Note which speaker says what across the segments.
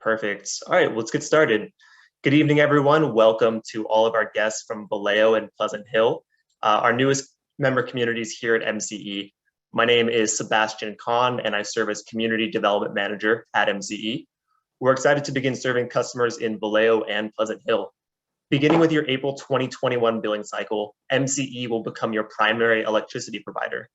Speaker 1: Perfect. All right, let's get started. Good evening, everyone. Welcome to all of our guests from Vallejo and Pleasant Hill, our newest member communities here at MCE. My name is Sebastian Kahn, and I serve as Community Development Manager at MCE. We're excited to begin serving customers in Vallejo and Pleasant Hill. Beginning with your April 2021 billing cycle, MCE will become your primary electricity provider.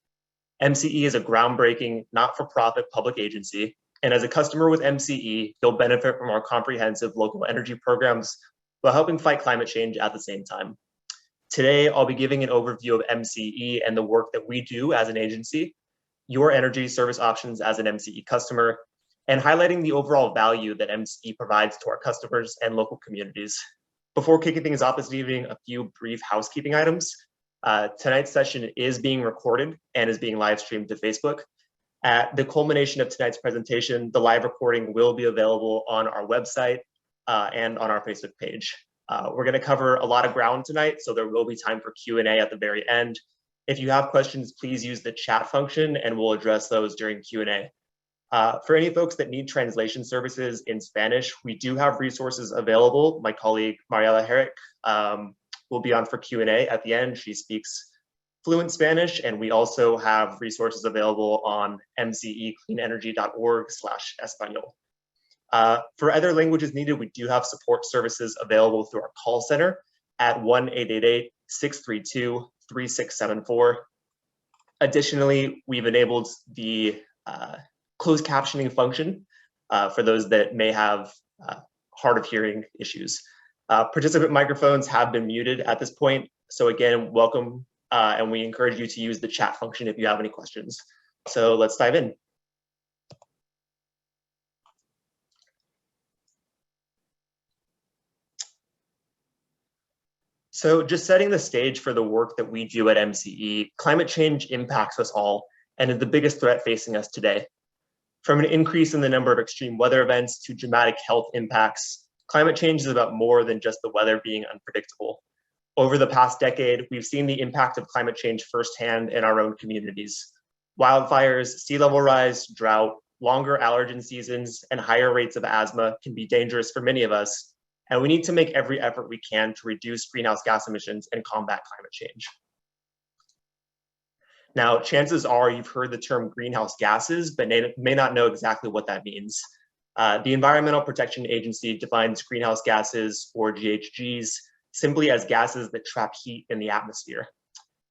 Speaker 1: MCE is a groundbreaking, not-for-profit public agency, and as a customer with MCE, you'll benefit from our comprehensive local energy programs while helping fight climate change at the same time. Today, I'll be giving an overview of MCE and the work that we do as an agency, your energy service options as an MCE customer, and highlighting the overall value that MCE provides to our customers and local communities. Before kicking things off this evening, a few brief housekeeping items. Tonight's session is being recorded and is being live streamed to Facebook. At the culmination of tonight's presentation, the live recording will be available on our website and on our Facebook page. We're going to cover a lot of ground tonight, so there will be time for Q&A at the very end. If you have questions, please use the chat function and we'll address those during Q&A. For any folks that need translation services in Spanish, we do have resources available. My colleague, Mariela Herrick, will be on for Q&A at the end. She speaks fluent Spanish, and we also have resources available on mcecleanenergy.org/Espanol. For other languages needed, we do have support services available through our call center at 1-888-632-3674. Additionally, we've enabled the closed captioning function for those that may have hard of hearing issues. Participant microphones have been muted at this point. So again, welcome, and we encourage you to use the chat function if you have any questions. So let's dive in. So just setting the stage for the work that we do at MCE, climate change impacts us all and is the biggest threat facing us today. From an increase in the number of extreme weather events to dramatic health impacts, climate change is about more than just the weather being unpredictable. Over the past decade, we've seen the impact of climate change firsthand in our own communities. Wildfires, sea level rise, drought, longer allergen seasons, and higher rates of asthma can be dangerous for many of us, and we need to make every effort we can to reduce greenhouse gas emissions and combat climate change. Now, chances are you've heard the term greenhouse gases, but may not know exactly what that means. The Environmental Protection Agency defines greenhouse gases, or GHGs, simply as gases that trap heat in the atmosphere.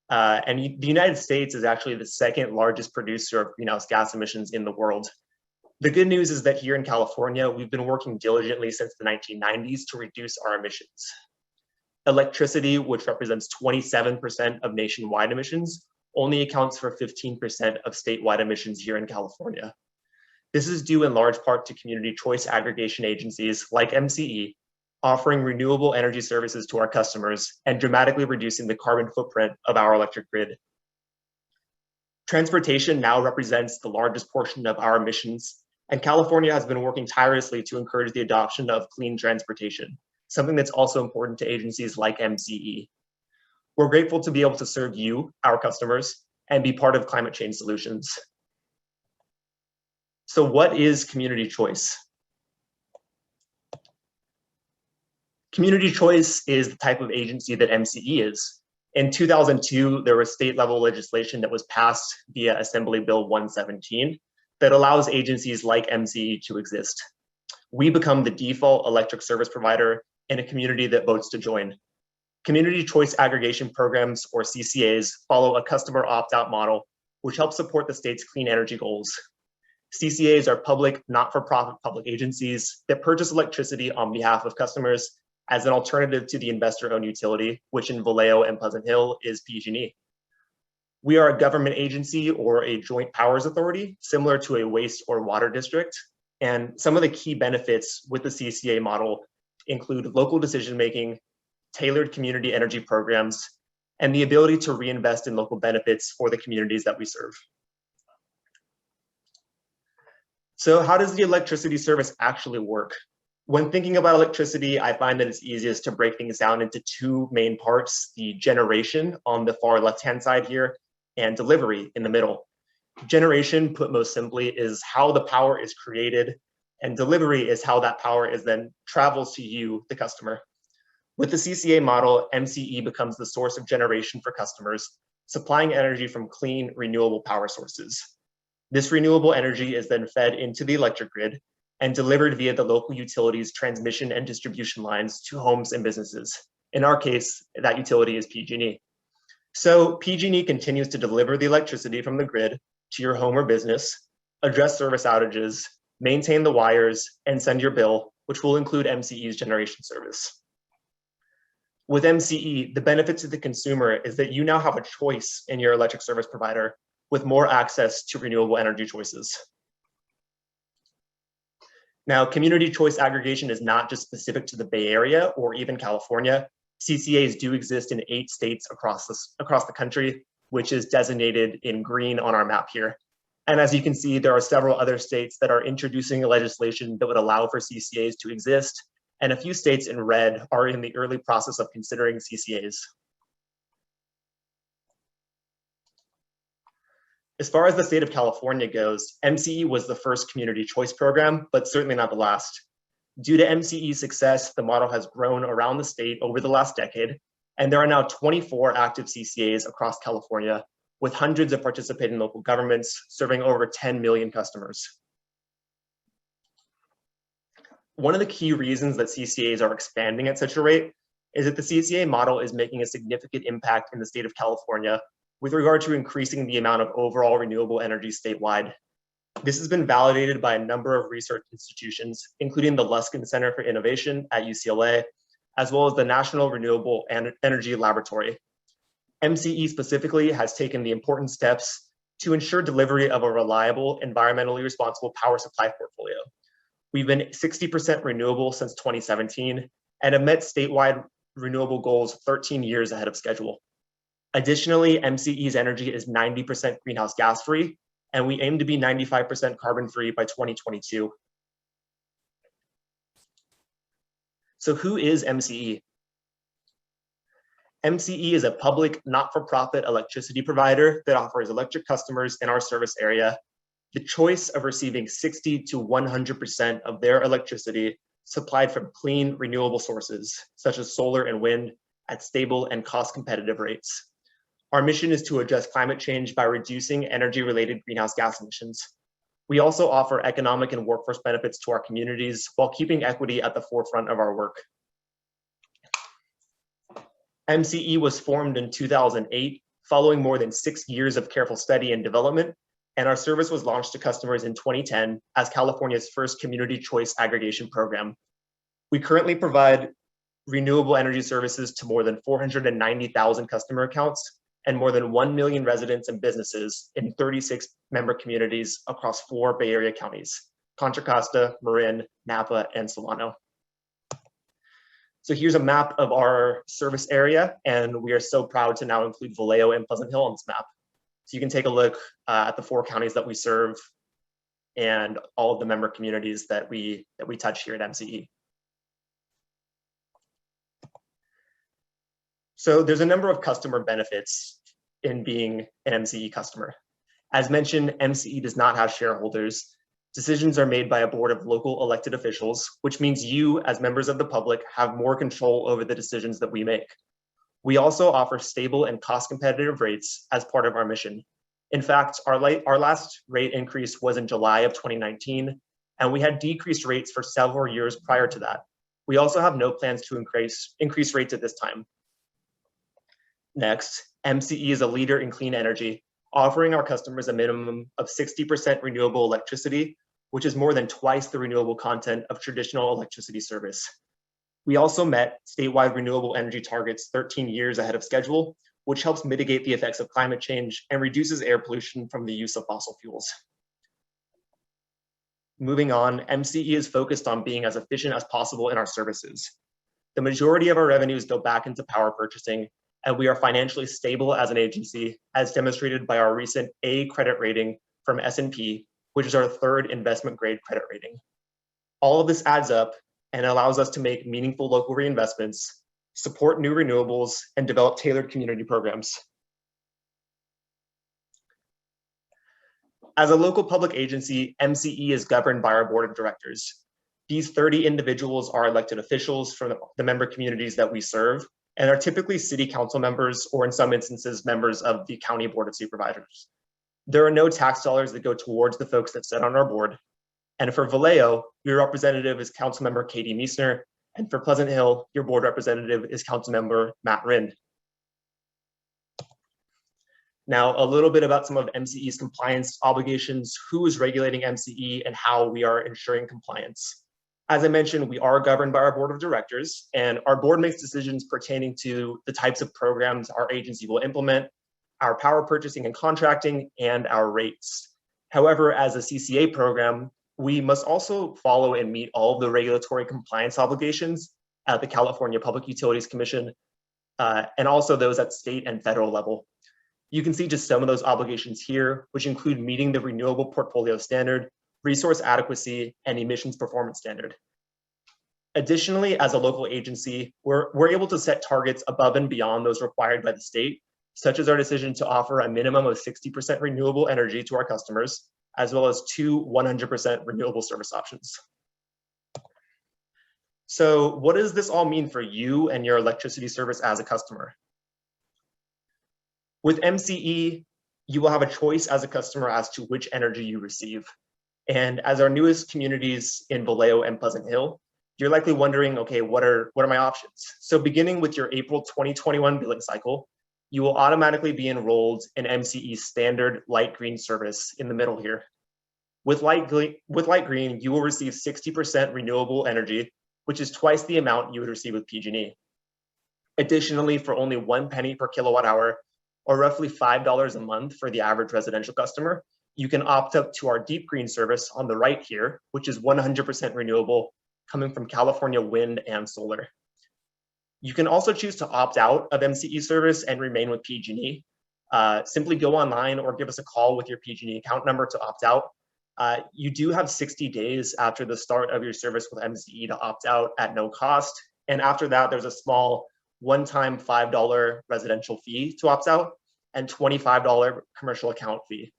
Speaker 1: And the United States is actually the second largest producer of greenhouse gas emissions in the world. The good news is that here in California, we've been working diligently since the 1990s to reduce our emissions. Electricity, which represents 27% of nationwide emissions, only accounts for 15% of statewide emissions here in California. This is due in large part to community choice aggregation agencies like MCE, offering renewable energy services to our customers and dramatically reducing the carbon footprint of our electric grid. Transportation now represents the largest portion of our emissions, and California has been working tirelessly to encourage the adoption of clean transportation, something that's also important to agencies like MCE. We're grateful to be able to serve you, our customers, and be part of climate change solutions. So what is community choice? Community choice is the type of agency that MCE is. In 2002, there was state-level legislation that was passed via Assembly Bill 117 that allows agencies like MCE to exist. We become the default electric service provider in a community that votes to join. Community Choice Aggregation Programs, or CCAs, follow a customer opt-out model, which helps support the state's clean energy goals. CCAs are public, not-for-profit public agencies that purchase electricity on behalf of customers as an alternative to the investor-owned utility, which in Vallejo and Pleasant Hill is PG&E. We are a government agency or a joint powers authority, similar to a waste or water district. And some of the key benefits with the CCA model include local decision-making, tailored community energy programs, and the ability to reinvest in local benefits for the communities that we serve. So how does the electricity service actually work? When thinking about electricity, I find that it's easiest to break things down into two main parts: the generation on the far left-hand side here, and delivery in the middle. Generation, put most simply, is how the power is created, and delivery is how that power is then travels to you, the customer. With the CCA model, MCE becomes the source of generation for customers, supplying energy from clean, renewable power sources. This renewable energy is then fed into the electric grid and delivered via the local utilities' transmission and distribution lines to homes and businesses. In our case, that utility is PG&E. So PG&E continues to deliver the electricity from the grid to your home or business, address service outages, maintain the wires, and send your bill, which will include MCE's generation service. With MCE, the benefit to the consumer is that you now have a choice in your electric service provider with more access to renewable energy choices. Now, community choice aggregation is not just specific to the Bay Area or even California. CCAs do exist in 8 states across the country, which is designated in green on our map here. And as you can see, there are several other states that are introducing legislation that would allow for CCAs to exist, and a few states in red are in the early process of considering CCAs. As far as the state of California goes, MCE was the first community choice program, but certainly not the last. Due to MCE's success, the model has grown around the state over the last decade, and there are now 24 active CCAs across California, with hundreds of participating local governments serving over 10 million customers. One of the key reasons that CCAs are expanding at such a rate is that the CCA model is making a significant impact in the state of California with regard to increasing the amount of overall renewable energy statewide. This has been validated by a number of research institutions, including the Luskin Center for Innovation at UCLA, as well as the National Renewable Energy Laboratory. MCE specifically has taken the important steps to ensure delivery of a reliable, environmentally responsible power supply portfolio. We've been 60% renewable since 2017 and have met statewide renewable goals 13 years ahead of schedule. Additionally, MCE's energy is 90% greenhouse gas free, and we aim to be 95% carbon free by 2022. So who is MCE? MCE is a public, not-for-profit electricity provider that offers electric customers in our service area the choice of receiving 60 to 100% of their electricity supplied from clean, renewable sources, such as solar and wind, at stable and cost-competitive rates. Our mission is to address climate change by reducing energy-related greenhouse gas emissions. We also offer economic and workforce benefits to our communities while keeping equity at the forefront of our work. MCE was formed in 2008, following more than 6 years of careful study and development, and our service was launched to customers in 2010 as California's first Community Choice Aggregation Program. We currently provide renewable energy services to more than 490,000 customer accounts and more than 1 million residents and businesses in 36 member communities across 4 Bay Area counties: Contra Costa, Marin, Napa, and Solano. So here's a map of our service area, and we are so proud to now include Vallejo and Pleasant Hill on this map. So you can take a look at the 4 counties that we serve and all of the member communities that we touch here at MCE. So there's a number of customer benefits in being an MCE customer. As mentioned, MCE does not have shareholders. Decisions are made by a board of local elected officials, which means you, as members of the public, have more control over the decisions that we make. We also offer stable and cost-competitive rates as part of our mission. In fact, our last rate increase was in July of 2019, and we had decreased rates for several years prior to that. We also have no plans to increase rates at this time. Next, MCE is a leader in clean energy, offering our customers a minimum of 60% renewable electricity, which is more than twice the renewable content of traditional electricity service. We also met statewide renewable energy targets 13 years ahead of schedule, which helps mitigate the effects of climate change and reduces air pollution from the use of fossil fuels. Moving on, MCE is focused on being as efficient as possible in our services. The majority of our revenues go back into power purchasing, and we are financially stable as an agency, as demonstrated by our recent A credit rating from S&P, which is our 3rd investment grade credit rating. All of this adds up and allows us to make meaningful local reinvestments, support new renewables, and develop tailored community programs. As a local public agency, MCE is governed by our board of directors. These 30 individuals are elected officials from the member communities that we serve and are typically city council members, or in some instances, members of the county board of supervisors. There are no tax dollars that go towards the folks that sit on our board. And for Vallejo, your representative is Councilmember Katie Meissner, and for Pleasant Hill, your board representative is Councilmember Matt Rind. Now, a little bit about some of MCE's compliance obligations, who is regulating MCE, and how we are ensuring compliance. As I mentioned, we are governed by our board of directors, and our board makes decisions pertaining to the types of programs our agency will implement, our power purchasing and contracting, and our rates. However, as a CCA program, we must also follow and meet all of the regulatory compliance obligations at the California Public Utilities Commission, and also those at state and federal level. You can see just some of those obligations here, which include meeting the Renewable Portfolio Standard, resource adequacy, and emissions performance standard. Additionally, as a local agency, we're able to set targets above and beyond those required by the state, such as our decision to offer a minimum of 60% renewable energy to our customers, as well as 2 100% renewable service options. So what does this all mean for you and your electricity service as a customer? With MCE, you will have a choice as a customer as to which energy you receive. And as our newest communities in Vallejo and Pleasant Hill, you're likely wondering, okay, what are my options? So beginning with your April 2021 billing cycle, you will automatically be enrolled in MCE's standard light green service in the middle here. With light green, you will receive 60% renewable energy, which is twice the amount you would receive with PG&E. Additionally, for only 1 penny per kilowatt hour, or roughly $5 a month for the average residential customer, you can opt up to our deep green service on the right here, which is 100% renewable, coming from California wind and solar. You can also choose to opt out of MCE service and remain with PG&E. Simply go online or give us a call with your PG&E account number to opt out. You do have 60 days after the start of your service with MCE to opt out at no cost. And after that, there's a small one-time $5 residential fee to opt out and $25 commercial account fee.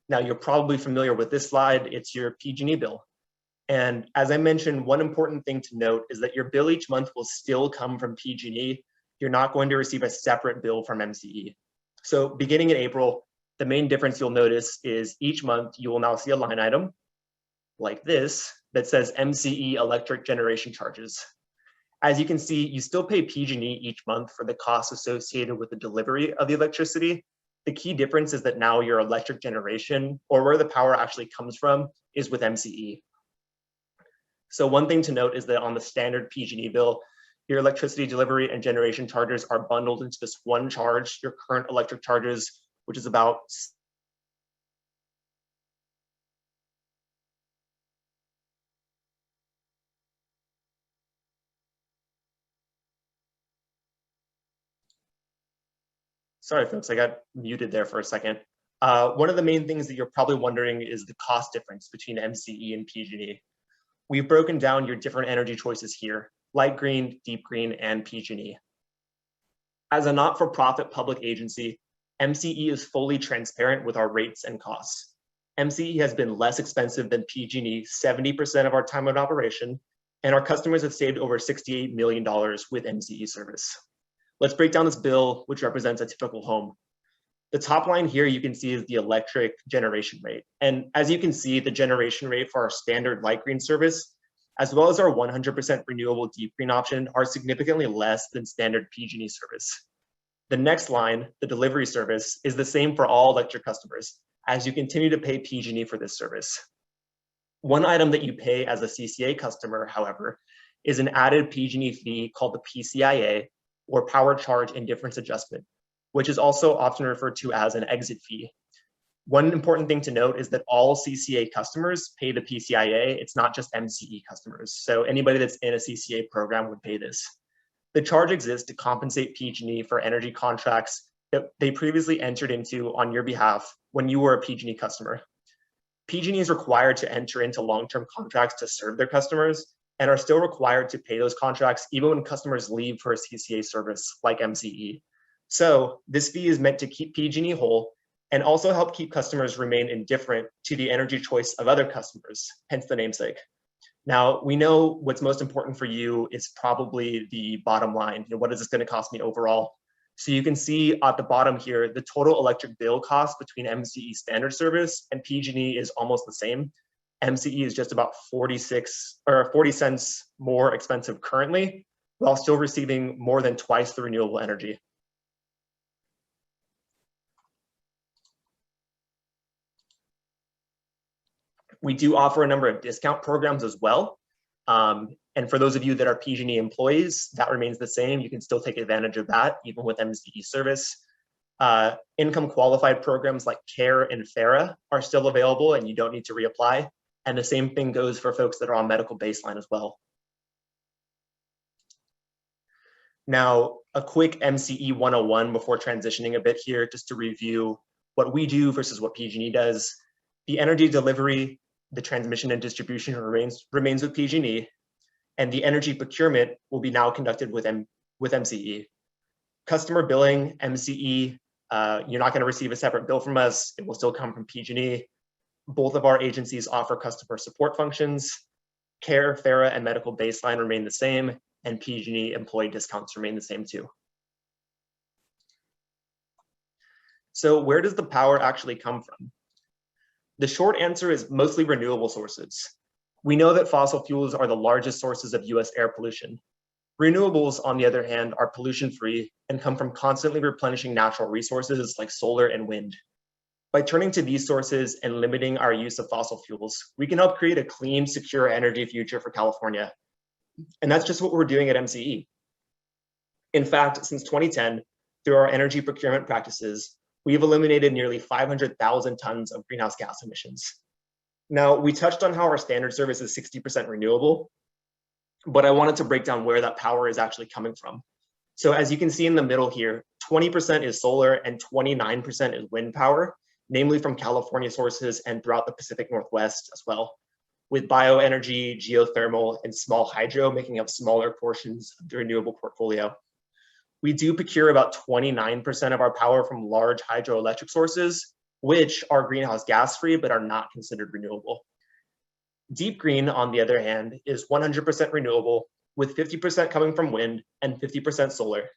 Speaker 1: Now, you're probably familiar with this slide. It's your PG&E bill. And as I mentioned, one important thing to note is that your bill each month will still come from PG&E. You're not going to receive a separate bill from MCE. So beginning in April, the main difference you'll notice is each month you will now see a line item like this that says MCE electric generation charges. As you can see, you still pay PG&E each month for the costs associated with the delivery of the electricity. The key difference is that now your electric generation, or where the power actually comes from, is with MCE. So one thing to note is that on the standard PG&E bill, your electricity delivery and generation charges are bundled into this one charge, your current electric charges, which is about Sorry, folks, I got muted there for a second. One of the main things that you're probably wondering is the cost difference between MCE and PG&E. We've broken down your different energy choices here: light green, deep green, and PG&E. As a not-for-profit public agency, MCE is fully transparent with our rates and costs. MCE has been less expensive than PG&E 70% of our time of operation, and our customers have saved over $68 million with MCE service. Let's break down this bill, which represents a typical home. The top line here you can see is the electric generation rate. And as you can see, the generation rate for our standard light green service, as well as our 100% renewable deep green option, are significantly less than standard PG&E service. The next line, the delivery service, is the same for all electric customers, as you continue to pay PG&E for this service. One item that you pay as a CCA customer, however, is an added PG&E fee called the PCIA, or Power Charge Indifference Adjustment, which is also often referred to as an exit fee. One important thing to note is that all CCA customers pay the PCIA. It's not just MCE customers. So anybody that's in a CCA program would pay this. The charge exists to compensate PG&E for energy contracts that they previously entered into on your behalf when you were a PG&E customer. PG&E is required to enter into long-term contracts to serve their customers and are still required to pay those contracts even when customers leave for a CCA service like MCE. So this fee is meant to keep PG&E whole and also help keep customers remain indifferent to the energy choice of other customers, hence the namesake. Now, we know what's most important for you is probably the bottom line. What is this going to cost me overall? So you can see at the bottom here, the total electric bill cost between MCE standard service and PG&E is almost the same. MCE is just about 40 cents more expensive currently, while still receiving more than twice the renewable energy. We do offer a number of discount programs as well. And for those of you that are PG&E employees, that remains the same. You can still take advantage of that, even with MCE service. Income qualified programs like CARE and FARA are still available, and you don't need to reapply. And the same thing goes for folks that are on medical baseline as well. Now, a quick MCE 101 before transitioning a bit here, just to review what we do versus what PG&E does. The energy delivery, the transmission and distribution remains with PG&E, and the energy procurement will be now conducted with MCE. Customer billing, MCE, you're not going to receive a separate bill from us. It will still come from PG&E. Both of our agencies offer customer support functions. CARE, FARA, and medical baseline remain the same, and PG&E employee discounts remain the same too. So where does the power actually come from? The short answer is mostly renewable sources. We know that fossil fuels are the largest sources of US air pollution. Renewables, on the other hand, are pollution-free and come from constantly replenishing natural resources like solar and wind. By turning to these sources and limiting our use of fossil fuels, we can help create a clean, secure energy future for California. And that's just what we're doing at MCE. In fact, since 2010, through our energy procurement practices, we've eliminated nearly 500,000 tons of greenhouse gas emissions. Now, we touched on how our standard service is 60% renewable, but I wanted to break down where that power is actually coming from. So as you can see in the middle here, 20% is solar and 29% is wind power, namely from California sources and throughout the Pacific Northwest as well, with bioenergy, geothermal, and small hydro making up smaller portions of the renewable portfolio. We do procure about 29% of our power from large hydroelectric sources, which are greenhouse gas free, but are not considered renewable. Deep green, on the other hand, is 100% renewable, with 50% coming from wind and 50% solar.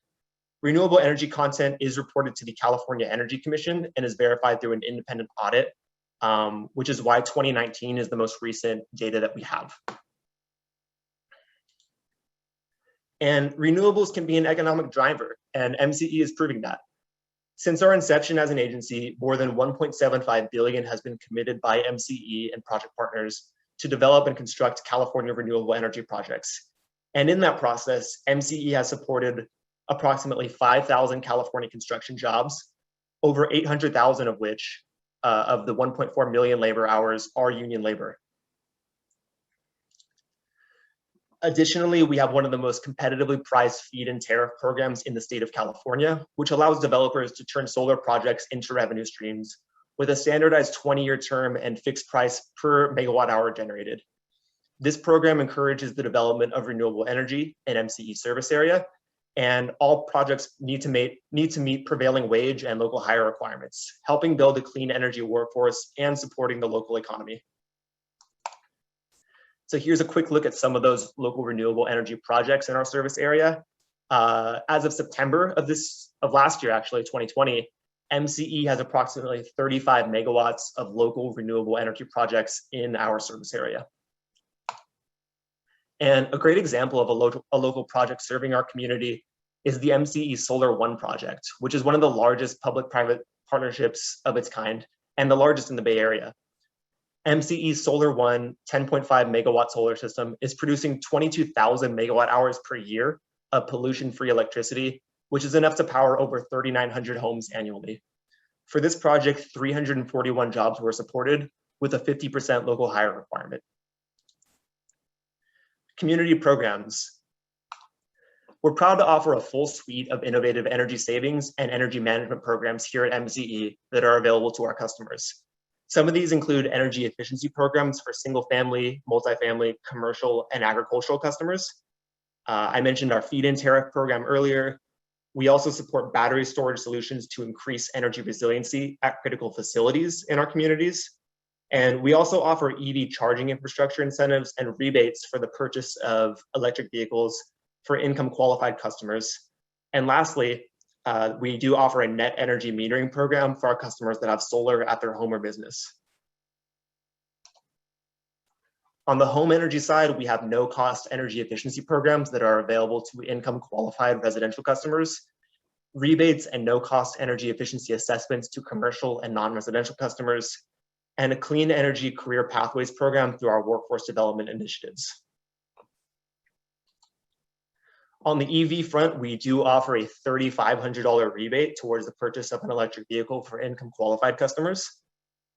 Speaker 1: Renewable energy content is reported to the California Energy Commission and is verified through an independent audit, which is why 2019 is the most recent data that we have. And renewables can be an economic driver, and MCE is proving that. Since our inception as an agency, more than $1.75 billion has been committed by MCE and project partners to develop and construct California renewable energy projects. And in that process, MCE has supported approximately 5,000 California construction jobs, over 800,000 of which, of the 1.4 million labor hours, are union labor. Additionally, we have one of the most competitively priced feed and tariff programs in the state of California, which allows developers to turn solar projects into revenue streams with a standardized 20-year term and fixed price per megawatt hour generated. This program encourages the development of renewable energy in MCE service area, and all projects need to meet prevailing wage and local hire requirements, helping build a clean energy workforce and supporting the local economy. So here's a quick look at some of those local renewable energy projects in our service area. As of September of last year, actually 2020, MCE has approximately 35 megawatts of local renewable energy projects in our service area. And a great example of a local project serving our community is the MCE Solar One project, which is one of the largest public-private partnerships of its kind and the largest in the Bay Area. MCE Solar One 10.5 megawatt solar system is producing 22,000 megawatt hours per year of pollution-free electricity, which is enough to power over 3,900 homes annually. For this project, 341 jobs were supported with a 50% local hire requirement. Community programs. We're proud to offer a full suite of innovative energy savings and energy management programs here at MCE that are available to our customers. Some of these include energy efficiency programs for single-family, multifamily, commercial, and agricultural customers. I mentioned our feed-in tariff program earlier. We also support battery storage solutions to increase energy resiliency at critical facilities in our communities. And we also offer EV charging infrastructure incentives and rebates for the purchase of electric vehicles for income qualified customers. And lastly, we do offer a net energy metering program for our customers that have solar at their home or business. On the home energy side, we have no-cost energy efficiency programs that are available to income-qualified residential customers, rebates and no-cost energy efficiency assessments to commercial and non-residential customers, and a clean energy career pathways program through our workforce development initiatives. On the EV front, we do offer a $3,500 rebate towards the purchase of an electric vehicle for income-qualified customers.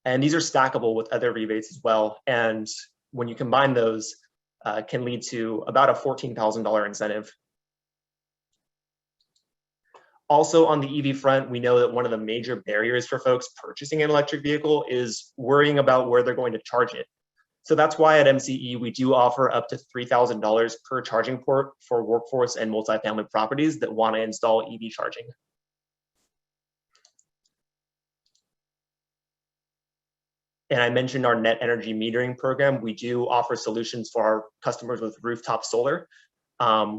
Speaker 1: And these are stackable with other rebates as well. And when you combine those, can lead to about a $14,000 incentive. Also on the EV front, we know that one of the major barriers for folks purchasing an electric vehicle is worrying about where they're going to charge it. So that's why at MCE, we do offer up to $3,000 per charging port for workforce and multifamily properties that want to install EV charging. And I mentioned our net energy metering program. We do offer solutions for our customers with rooftop solar.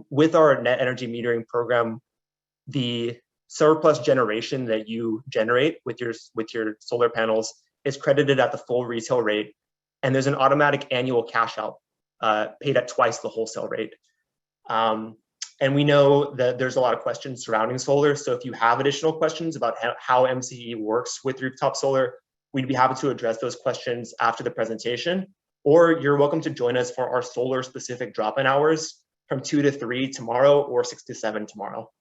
Speaker 1: With our net energy metering program, the surplus generation that you generate with your solar panels is credited at the full retail rate. And there's an automatic annual cash out paid at twice the wholesale rate. And we know that there's a lot of questions surrounding solar. So if you have additional questions about how MCE works with rooftop solar, we'd be happy to address those questions after the presentation, or you're welcome to join us for our solar specific drop-in hours from 2 to 3 tomorrow or 6 to 7 tomorrow.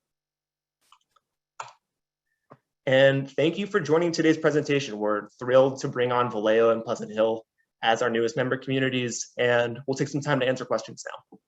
Speaker 1: And thank you for joining today's presentation. We're thrilled to bring on Vallejo and Pleasant Hill as our newest member communities, and we'll take some time to answer questions now.